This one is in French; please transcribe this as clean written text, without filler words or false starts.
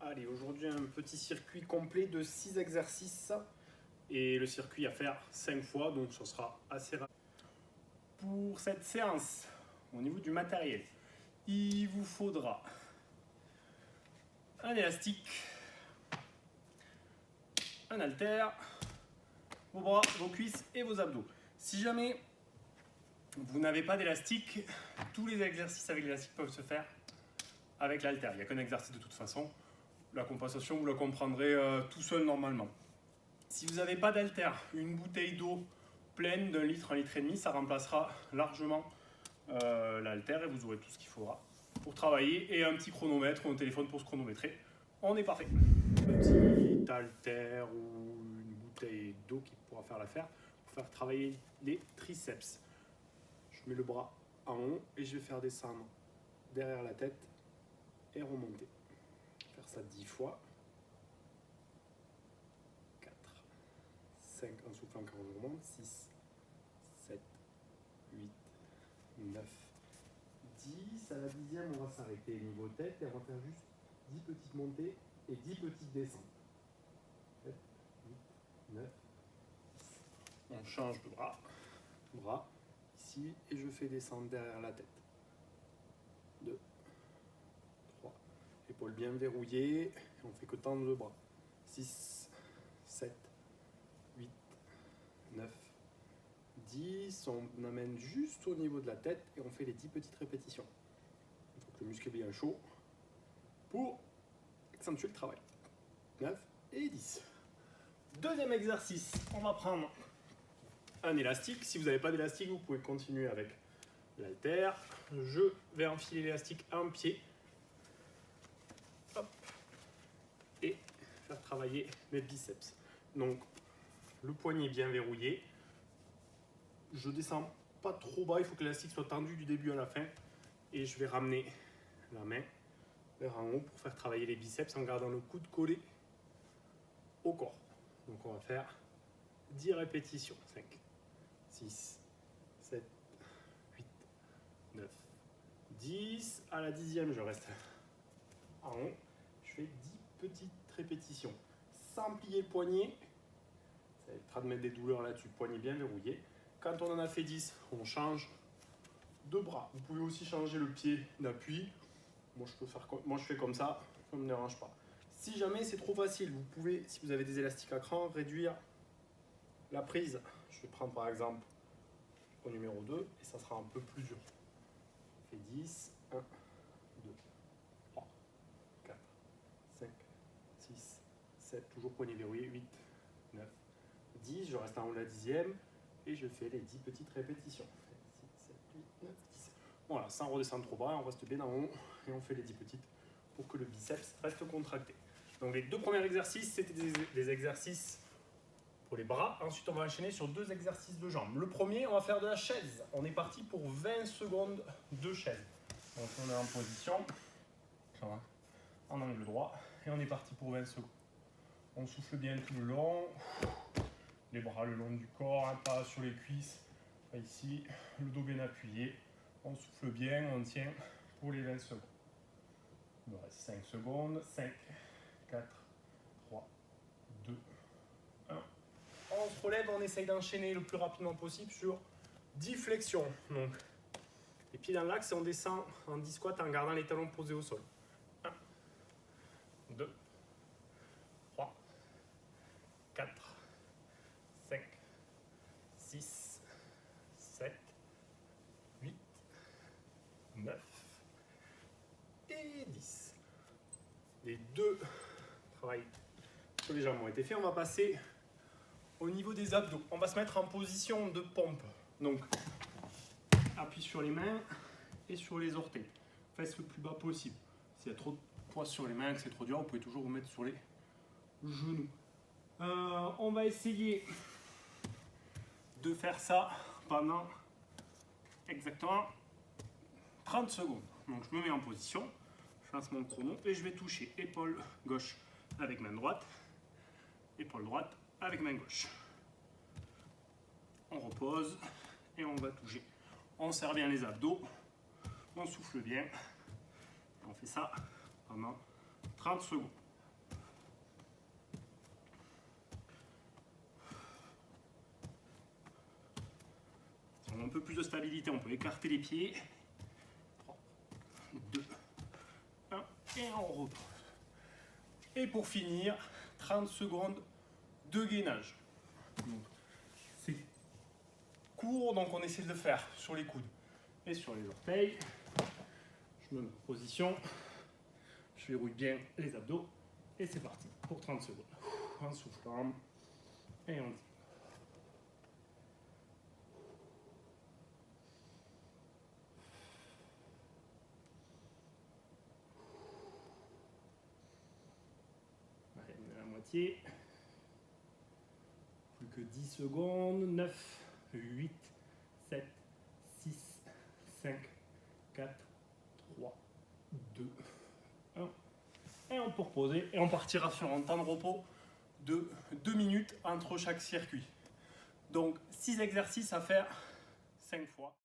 Allez, aujourd'hui un petit circuit complet de 6 exercices et le circuit à faire 5 fois, donc ça sera assez rapide. Pour cette séance, au niveau du matériel, il vous faudra un élastique, un haltère, vos bras, vos cuisses et vos abdos. Si jamais vous n'avez pas d'élastique, tous les exercices avec l'élastique peuvent se faire avec l'haltère. Il n'y a qu'un exercice de toute façon. La compensation, vous la comprendrez tout seul normalement. Si vous n'avez pas d'haltère, une bouteille d'eau pleine d'1 litre, 1,5 litre, ça remplacera largement l'haltère et vous aurez tout ce qu'il faudra pour travailler et un petit chronomètre ou un téléphone pour se chronométrer. On est parfait. Petit haltère ou une bouteille d'eau qui pourra faire l'affaire pour faire travailler les triceps. Je mets le bras en haut et je vais faire descendre derrière la tête et remonter. Faire ça 10 fois. 4, 5 en soufflant quand on remonte, 6, 7, 8, 9, 10. À la 10e, on va s'arrêter niveau tête et on va faire juste 10 petites montées et 10 petites descentes. 7, 8, 9, 10. On change de bras ici et je fais descendre derrière la tête. 2, 3, épaules bien verrouillées, on fait que tendre le bras. 6, 7, 8, 9, 10. On amène juste au niveau de la tête et on fait les 10 petites répétitions. Il faut que le muscle est bien chaud pour accentuer le travail. 9 et 10. Deuxième exercice, on va prendre un élastique. Si vous n'avez pas d'élastique, vous pouvez continuer avec l'haltère. Je vais enfiler l'élastique à un pied. Hop. Et faire travailler mes biceps. Donc, le poignet bien verrouillé. Je descends pas trop bas, il faut que l'élastique soit tendu du début à la fin. Et je vais ramener la main vers en haut pour faire travailler les biceps en gardant le coude collé au corps. Donc on va faire 10 répétitions. 5, 6, 7, 8, 9, 10. À la 10e, je reste en haut. Je fais 10 petites répétitions. Sans plier le poignet. Ça évitera de mettre des douleurs là-dessus. Poignet bien verrouillé. Quand on en a fait 10, on change de bras. Vous pouvez aussi changer le pied d'appui. Moi, je fais comme ça ne me dérange pas. Si jamais c'est trop facile, vous pouvez, si vous avez des élastiques à cran, réduire la prise. Je vais prendre par exemple au numéro 2 et ça sera un peu plus dur. Je fais 10, 1, 2, 3, 4, 5, 6, 7, toujours poignet verrouillé, 8, 9, 10. Je reste en haut de la 10e et je fais les 10 petites répétitions. 6, 7, 8, 9, 10. Voilà, sans redescendre trop bas, on reste bien en haut et on fait les 10 petites pour que le biceps reste contracté. Donc les deux premiers exercices, c'était des exercices pour les bras. Ensuite, on va enchaîner sur 2 exercices de jambes. Le premier, on va faire de la chaise. On est parti pour 20 secondes de chaise. Donc on est en position, en angle droit, et on est parti pour 20 secondes. On souffle bien tout le long, les bras le long du corps, hein, pas sur les cuisses, pas ici, le dos bien appuyé. On souffle bien, on tient pour les 20 secondes. Il nous reste 5 secondes. 5, 4, 3, 2, 1. On se relève, on essaye d'enchaîner le plus rapidement possible sur 10 flexions. Donc, les pieds dans l'axe et on descend en 10 squats en gardant les talons posés au sol. 1, 2, 3, 4, 5, 6, 7, 8, 9 et 10. Les 2 travail sur les jambes ont été faits. On va passer au niveau des abdos. On va se mettre en position de pompe. Donc, appui sur les mains et sur les orteils. Faites le plus bas possible. S'il y a trop de poids sur les mains, que c'est trop dur, vous pouvez toujours vous mettre sur les genoux. On va essayer de faire ça pendant exactement 30 secondes. Donc, je me mets en position. Je lance mon chrono et je vais toucher épaule gauche avec main droite, épaule droite avec main gauche. On repose et on va toucher. On serre bien les abdos, on souffle bien. On fait ça pendant 30 secondes. peu plus de stabilité, on peut écarter les pieds. 3, 2, 1, et on repose. Et pour finir, 30 secondes de gainage. C'est court, donc on essaie de le faire sur les coudes et sur les orteils. Je me mets en position, je verrouille bien les abdos et c'est parti pour 30 secondes. En soufflant et on dit. Allez, on est à la moitié. Plus que 10 secondes. 9, 8, 7, 6, 5, 4, 3, 2, 1. Et on peut reposer et on partira sur un temps de repos de 2 minutes entre chaque circuit. Donc 6 exercices à faire 5 fois.